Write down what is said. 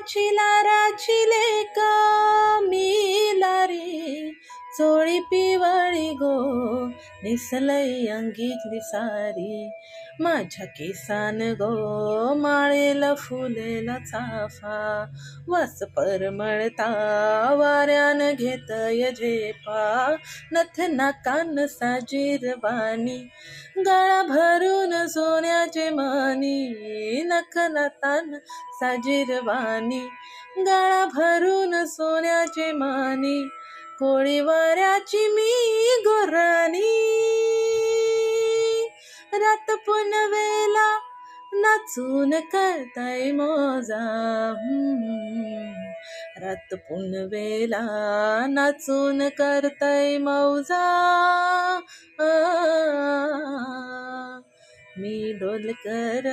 राचिले का मिला रे, चोळी पिवळी गो नेसलई अंगीतली सारी. माझ्या केसान गो माळेल फुलेला चाफा, वास परमळता वाऱ्यान घेतय झेपा. नथ नाकान साजीरवाणी, गळा भरून सोन्याचे मणी. नख नातान साजीरवाणी, गळा भरून सोन्याचे मणी. कोळी वाऱ्याची मी गोराणी, रात पुनवेला नाचून करताय मोजा. रात पुनवेला नाचून करताय मौजा. मी डोलकर